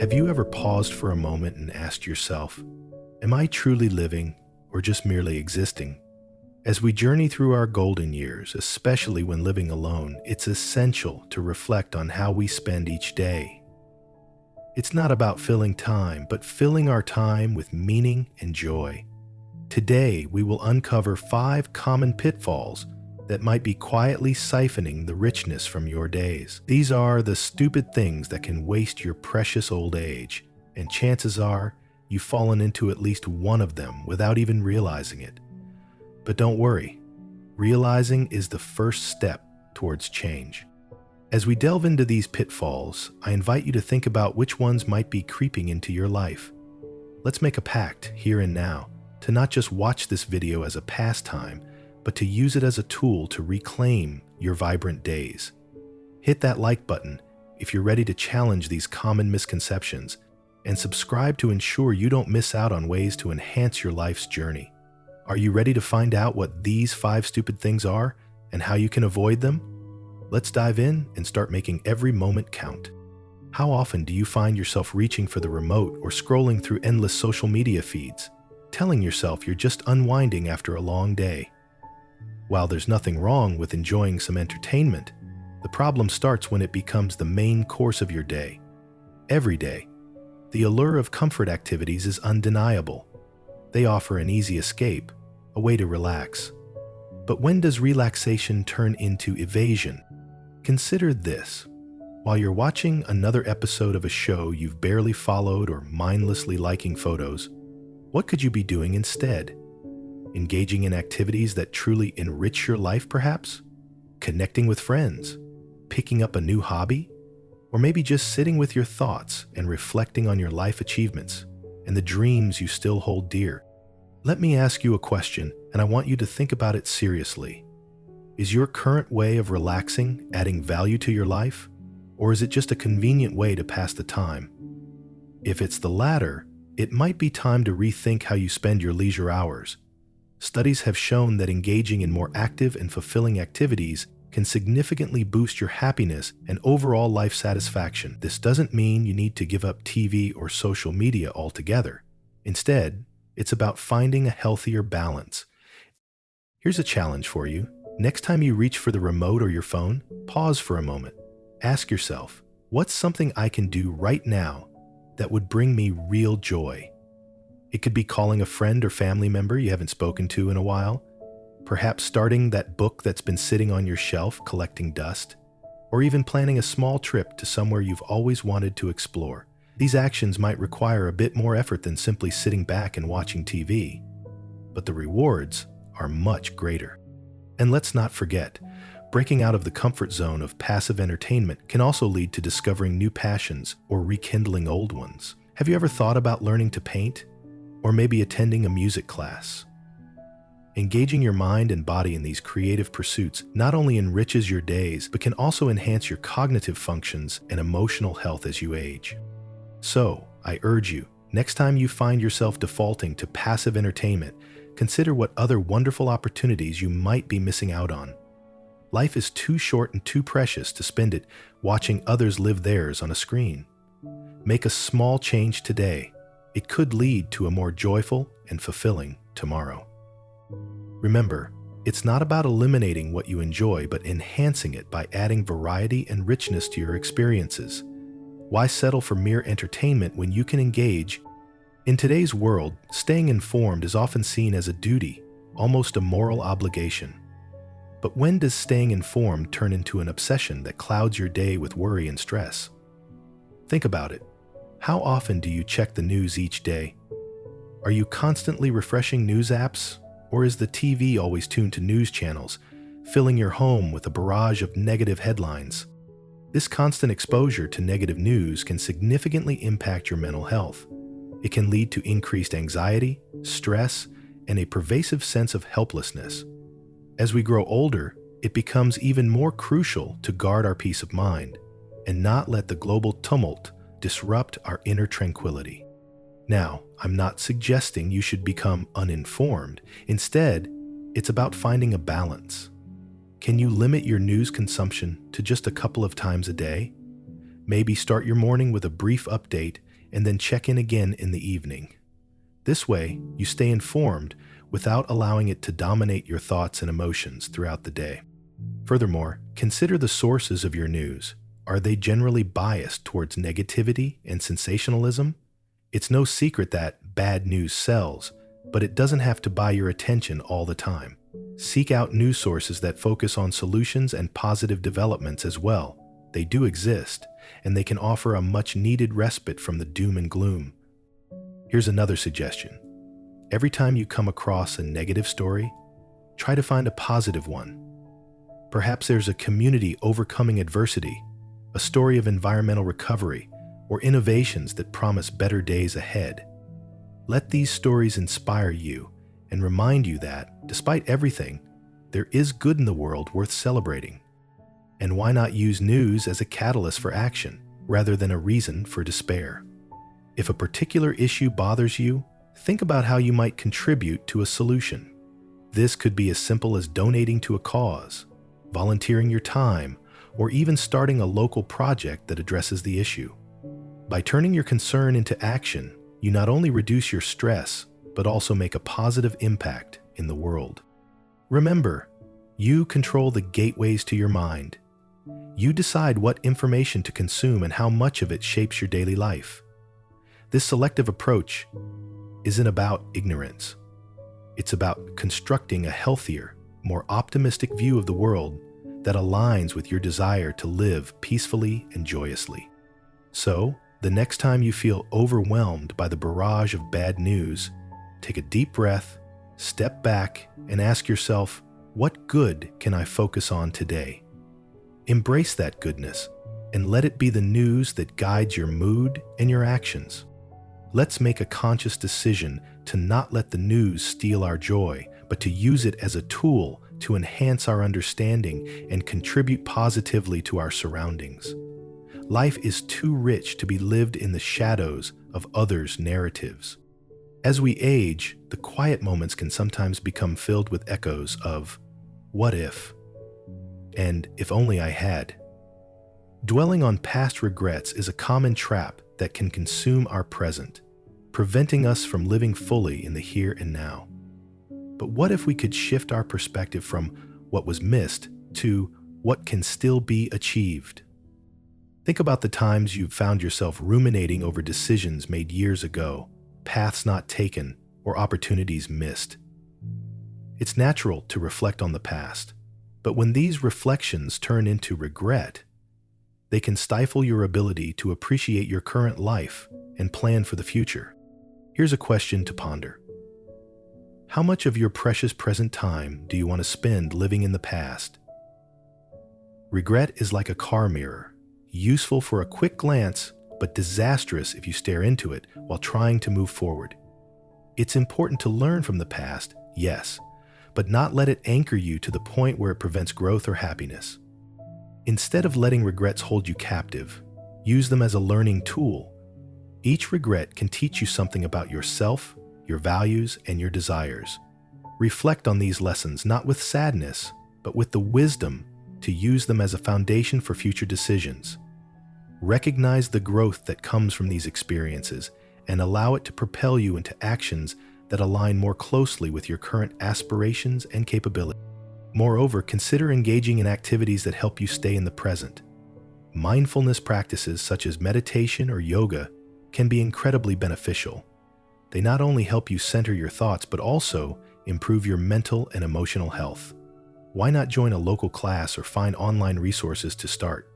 Have you ever paused for a moment and asked yourself, am I truly living or just merely existing? As we journey through our golden years, especially when living alone, it's essential to reflect on how we spend each day. It's not about filling time, but filling our time with meaning and joy. Today, we will uncover 5 common pitfalls that might be quietly siphoning the richness from your days. These are the stupid things that can waste your precious old age, and chances are you've fallen into at least one of them without even realizing it. But don't worry, realizing is the first step towards change. As we delve into these pitfalls, I invite you to think about which ones might be creeping into your life. Let's make a pact here and now to not just watch this video as a pastime, but to use it as a tool to reclaim your vibrant days. Hit that like button if you're ready to challenge these common misconceptions, and subscribe to ensure you don't miss out on ways to enhance your life's journey. Are you ready to find out what these 5 stupid things are and how you can avoid them? Let's dive in and start making every moment count. How often do you find yourself reaching for the remote or scrolling through endless social media feeds, telling yourself you're just unwinding after a long day? While there's nothing wrong with enjoying some entertainment, the problem starts when it becomes the main course of your day. Every day, the allure of comfort activities is undeniable. They offer an easy escape, a way to relax. But when does relaxation turn into evasion? Consider this. While you're watching another episode of a show you've barely followed or mindlessly liking photos, what could you be doing instead? Engaging in activities that truly enrich your life, perhaps? Connecting with friends? Picking up a new hobby? Or maybe just sitting with your thoughts and reflecting on your life achievements and the dreams you still hold dear? Let me ask you a question, and I want you to think about it seriously. Is your current way of relaxing adding value to your life, or is it just a convenient way to pass the time? If it's the latter, it might be time to rethink how you spend your leisure hours. Studies have shown that engaging in more active and fulfilling activities can significantly boost your happiness and overall life satisfaction. This doesn't mean you need to give up TV or social media altogether. Instead, it's about finding a healthier balance. Here's a challenge for you. Next time you reach for the remote or your phone, pause for a moment. Ask yourself, what's something I can do right now that would bring me real joy? It could be calling a friend or family member you haven't spoken to in a while, perhaps starting that book that's been sitting on your shelf collecting dust, or even planning a small trip to somewhere you've always wanted to explore. These actions might require a bit more effort than simply sitting back and watching TV, but the rewards are much greater. And let's not forget, breaking out of the comfort zone of passive entertainment can also lead to discovering new passions or rekindling old ones. Have you ever thought about learning to paint? Or maybe attending a music class? Engaging your mind and body in these creative pursuits not only enriches your days, but can also enhance your cognitive functions and emotional health as you age. So, I urge you, next time you find yourself defaulting to passive entertainment, consider what other wonderful opportunities you might be missing out on. Life is too short and too precious to spend it watching others live theirs on a screen. Make a small change today. It could lead to a more joyful and fulfilling tomorrow. Remember, it's not about eliminating what you enjoy, but enhancing it by adding variety and richness to your experiences. Why settle for mere entertainment when you can engage? In today's world, staying informed is often seen as a duty, almost a moral obligation. But when does staying informed turn into an obsession that clouds your day with worry and stress? Think about it. How often do you check the news each day? Are you constantly refreshing news apps, or is the TV always tuned to news channels, filling your home with a barrage of negative headlines? This constant exposure to negative news can significantly impact your mental health. It can lead to increased anxiety, stress, and a pervasive sense of helplessness. As we grow older, it becomes even more crucial to guard our peace of mind and not let the global tumult disrupt our inner tranquility. Now, I'm not suggesting you should become uninformed. Instead, it's about finding a balance. Can you limit your news consumption to just a couple of times a day? Maybe start your morning with a brief update and then check in again in the evening. This way, you stay informed without allowing it to dominate your thoughts and emotions throughout the day. Furthermore, consider the sources of your news. Are they generally biased towards negativity and sensationalism? It's no secret that bad news sells, but it doesn't have to buy your attention all the time. Seek out news sources that focus on solutions and positive developments as well. They do exist, and they can offer a much-needed respite from the doom and gloom. Here's another suggestion. Every time you come across a negative story, try to find a positive one. Perhaps there's a community overcoming adversity, a story of environmental recovery, or innovations that promise better days ahead. Let these stories inspire you and remind you that, despite everything, there is good in the world worth celebrating. And why not use news as a catalyst for action, rather than a reason for despair? If a particular issue bothers you, think about how you might contribute to a solution. This could be as simple as donating to a cause, volunteering your time, or even starting a local project that addresses the issue. By turning your concern into action, you not only reduce your stress, but also make a positive impact in the world. Remember, you control the gateways to your mind. You decide what information to consume and how much of it shapes your daily life. This selective approach isn't about ignorance. It's about constructing a healthier, more optimistic view of the world that aligns with your desire to live peacefully and joyously. So, the next time you feel overwhelmed by the barrage of bad news, take a deep breath, step back, and ask yourself, what good can I focus on today? Embrace that goodness and let it be the news that guides your mood and your actions. Let's make a conscious decision to not let the news steal our joy, but to use it as a tool to enhance our understanding and contribute positively to our surroundings. Life is too rich to be lived in the shadows of others' narratives. As we age, the quiet moments can sometimes become filled with echoes of, "What if?" and "If only I had." Dwelling on past regrets is a common trap that can consume our present, preventing us from living fully in the here and now. But what if we could shift our perspective from what was missed to what can still be achieved? Think about the times you've found yourself ruminating over decisions made years ago, paths not taken, or opportunities missed. It's natural to reflect on the past, but when these reflections turn into regret, they can stifle your ability to appreciate your current life and plan for the future. Here's a question to ponder. How much of your precious present time do you want to spend living in the past? Regret is like a car mirror, useful for a quick glance, but disastrous if you stare into it while trying to move forward. It's important to learn from the past, yes, but not let it anchor you to the point where it prevents growth or happiness. Instead of letting regrets hold you captive, use them as a learning tool. Each regret can teach you something about yourself, your values, and your desires. Reflect on these lessons not with sadness, but with the wisdom to use them as a foundation for future decisions. Recognize the growth that comes from these experiences and allow it to propel you into actions that align more closely with your current aspirations and capabilities. Moreover, consider engaging in activities that help you stay in the present. Mindfulness practices such as meditation or yoga can be incredibly beneficial. They not only help you center your thoughts, but also improve your mental and emotional health. Why not join a local class or find online resources to start?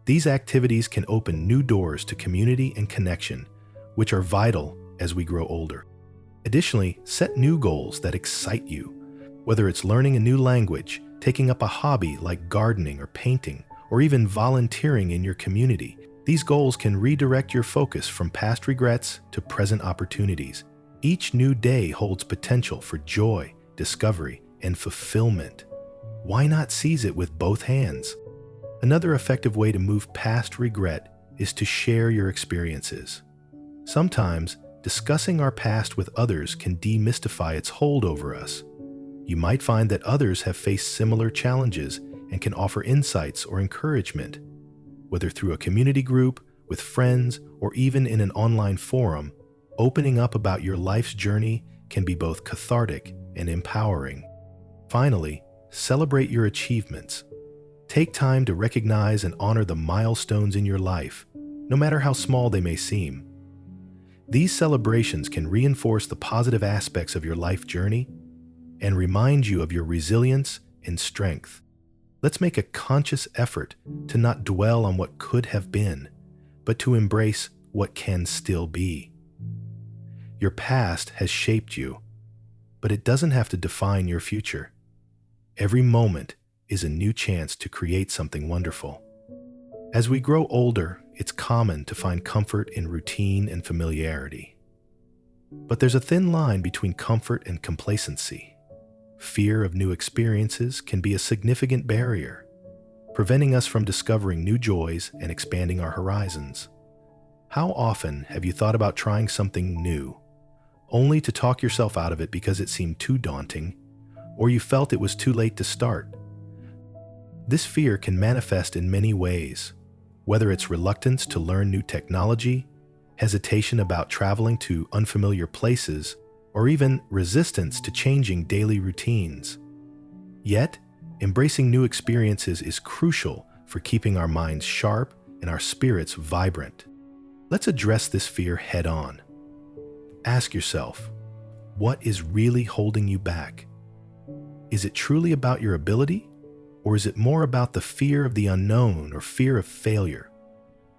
These activities can open new doors to community and connection, which are vital as we grow older. Additionally, set new goals that excite you. Whether it's learning a new language, taking up a hobby like gardening or painting, or even volunteering in your community, these goals can redirect your focus from past regrets to present opportunities. Each new day holds potential for joy, discovery, and fulfillment. Why not seize it with both hands? Another effective way to move past regret is to share your experiences. Sometimes, discussing our past with others can demystify its hold over us. You might find that others have faced similar challenges and can offer insights or encouragement. Whether through a community group with friends, or even in an online forum, opening up about your life's journey can be both cathartic and empowering. Finally, celebrate your achievements. Take time to recognize and honor the milestones in your life, no matter how small they may seem. These celebrations can reinforce the positive aspects of your life journey and remind you of your resilience and strength. Let's make a conscious effort to not dwell on what could have been, but to embrace what can still be. Your past has shaped you, but it doesn't have to define your future. Every moment is a new chance to create something wonderful. As we grow older, it's common to find comfort in routine and familiarity. But there's a thin line between comfort and complacency. Fear of new experiences can be a significant barrier, preventing us from discovering new joys and expanding our horizons. How often have you thought about trying something new, only to talk yourself out of it because it seemed too daunting, or you felt it was too late to start? This fear can manifest in many ways, whether it's reluctance to learn new technology, hesitation about traveling to unfamiliar places, or even resistance to changing daily routines. Yet, embracing new experiences is crucial for keeping our minds sharp and our spirits vibrant. Let's address this fear head on. Ask yourself, what is really holding you back? Is it truly about your ability, or is it more about the fear of the unknown or fear of failure?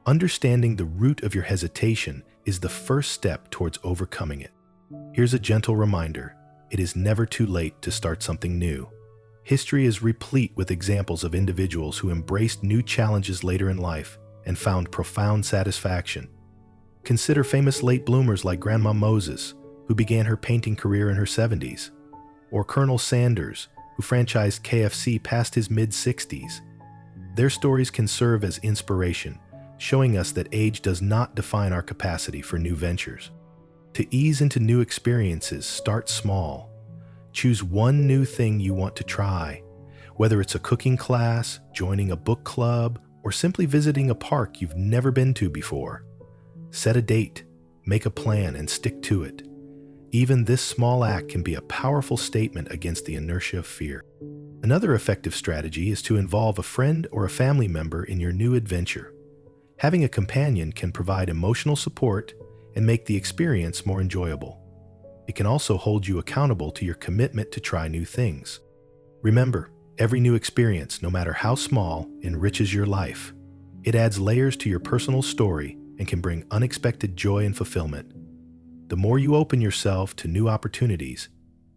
Understanding the root of your hesitation is the first step towards overcoming it. Here's a gentle reminder: it is never too late to start something new. History is replete with examples of individuals who embraced new challenges later in life and found profound satisfaction. Consider famous late bloomers like Grandma Moses, who began her painting career in her 70s, or Colonel Sanders, who franchised KFC past his mid-60s. Their stories can serve as inspiration, showing us that age does not define our capacity for new ventures. To ease into new experiences, start small. Choose one new thing you want to try, whether it's a cooking class, joining a book club, or simply visiting a park you've never been to before. Set a date, make a plan, and stick to it. Even this small act can be a powerful statement against the inertia of fear. Another effective strategy is to involve a friend or a family member in your new adventure. Having a companion can provide emotional support and make the experience more enjoyable. It can also hold you accountable to your commitment to try new things. Remember, every new experience, no matter how small, enriches your life. It adds layers to your personal story and can bring unexpected joy and fulfillment. The more you open yourself to new opportunities,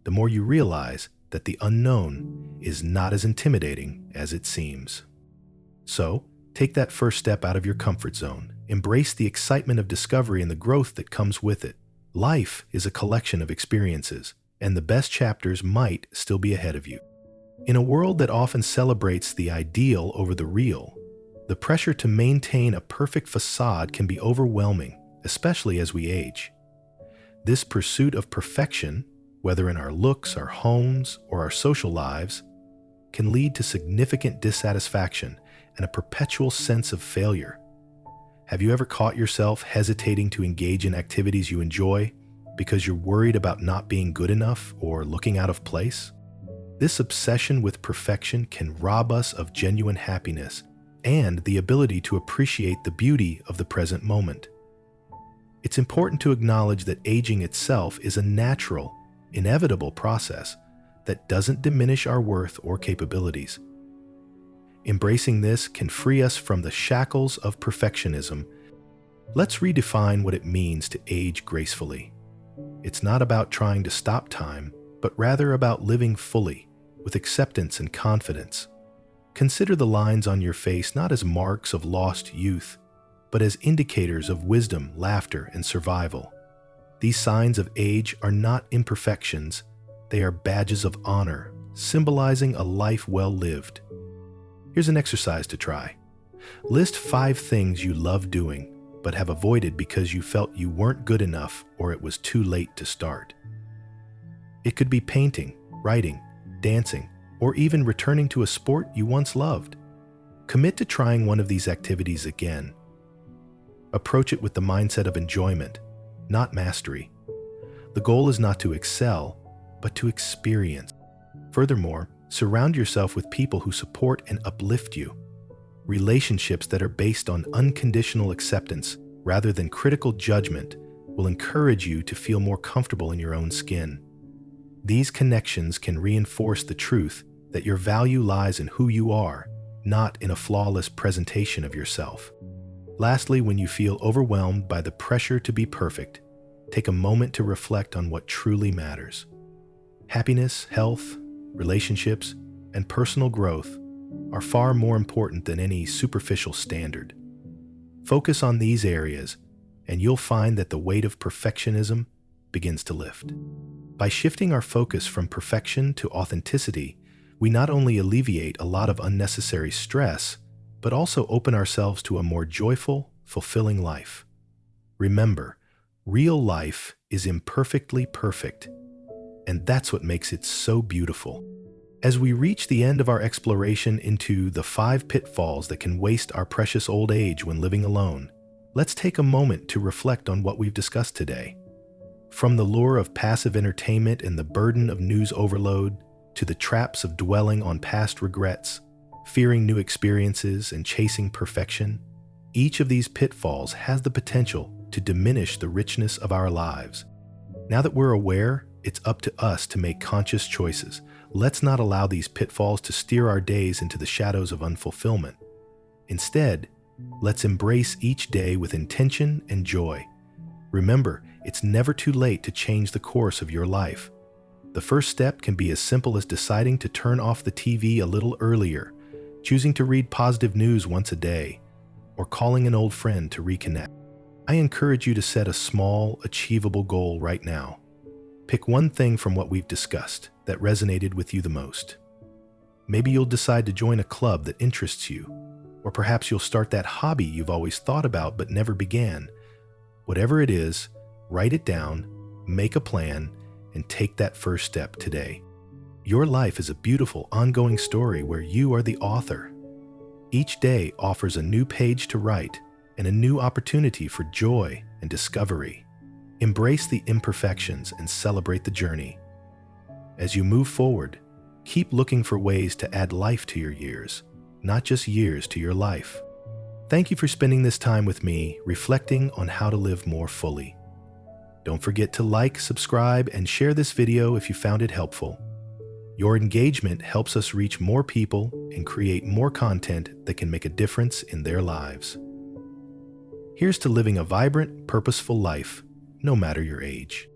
the more you realize that the unknown is not as intimidating as it seems. So, take that first step out of your comfort zone. Embrace the excitement of discovery and the growth that comes with it. Life is a collection of experiences, and the best chapters might still be ahead of you. In a world that often celebrates the ideal over the real, the pressure to maintain a perfect facade can be overwhelming, especially as we age. This pursuit of perfection, whether in our looks, our homes, or our social lives, can lead to significant dissatisfaction and a perpetual sense of failure. Have you ever caught yourself hesitating to engage in activities you enjoy because you're worried about not being good enough or looking out of place? This obsession with perfection can rob us of genuine happiness and the ability to appreciate the beauty of the present moment. It's important to acknowledge that aging itself is a natural, inevitable process that doesn't diminish our worth or capabilities. Embracing this can free us from the shackles of perfectionism. Let's redefine what it means to age gracefully. It's not about trying to stop time, but rather about living fully, with acceptance and confidence. Consider the lines on your face not as marks of lost youth, but as indicators of wisdom, laughter, and survival. These signs of age are not imperfections, they are badges of honor, symbolizing a life well lived. Here's an exercise to try. List 5 things you love doing, but have avoided because you felt you weren't good enough or it was too late to start. It could be painting, writing, dancing, or even returning to a sport you once loved. Commit to trying one of these activities again. Approach it with the mindset of enjoyment, not mastery. The goal is not to excel, but to experience. Furthermore, surround yourself with people who support and uplift you. Relationships that are based on unconditional acceptance rather than critical judgment will encourage you to feel more comfortable in your own skin. These connections can reinforce the truth that your value lies in who you are, not in a flawless presentation of yourself. Lastly, when you feel overwhelmed by the pressure to be perfect, take a moment to reflect on what truly matters. Happiness, health, relationships, and personal growth are far more important than any superficial standard. Focus on these areas, and you'll find that the weight of perfectionism begins to lift. By shifting our focus from perfection to authenticity, we not only alleviate a lot of unnecessary stress, but also open ourselves to a more joyful, fulfilling life. Remember, real life is imperfectly perfect, and that's what makes it so beautiful. As we reach the end of our exploration into the 5 pitfalls that can waste our precious old age when living alone, let's take a moment to reflect on what we've discussed today. From the lure of passive entertainment and the burden of news overload, to the traps of dwelling on past regrets, fearing new experiences, and chasing perfection, each of these pitfalls has the potential to diminish the richness of our lives. Now that we're aware, it's up to us to make conscious choices. Let's not allow these pitfalls to steer our days into the shadows of unfulfillment. Instead, let's embrace each day with intention and joy. Remember, it's never too late to change the course of your life. The first step can be as simple as deciding to turn off the TV a little earlier, choosing to read positive news once a day, or calling an old friend to reconnect. I encourage you to set a small, achievable goal right now. Pick one thing from what we've discussed that resonated with you the most. Maybe you'll decide to join a club that interests you, or perhaps you'll start that hobby you've always thought about but never began. Whatever it is, write it down, make a plan, and take that first step today. Your life is a beautiful, ongoing story where you are the author. Each day offers a new page to write and a new opportunity for joy and discovery. Embrace the imperfections and celebrate the journey. As you move forward, keep looking for ways to add life to your years, not just years to your life. Thank you for spending this time with me, reflecting on how to live more fully. Don't forget to like, subscribe, and share this video if you found it helpful. Your engagement helps us reach more people and create more content that can make a difference in their lives. Here's to living a vibrant, purposeful life, no matter your age.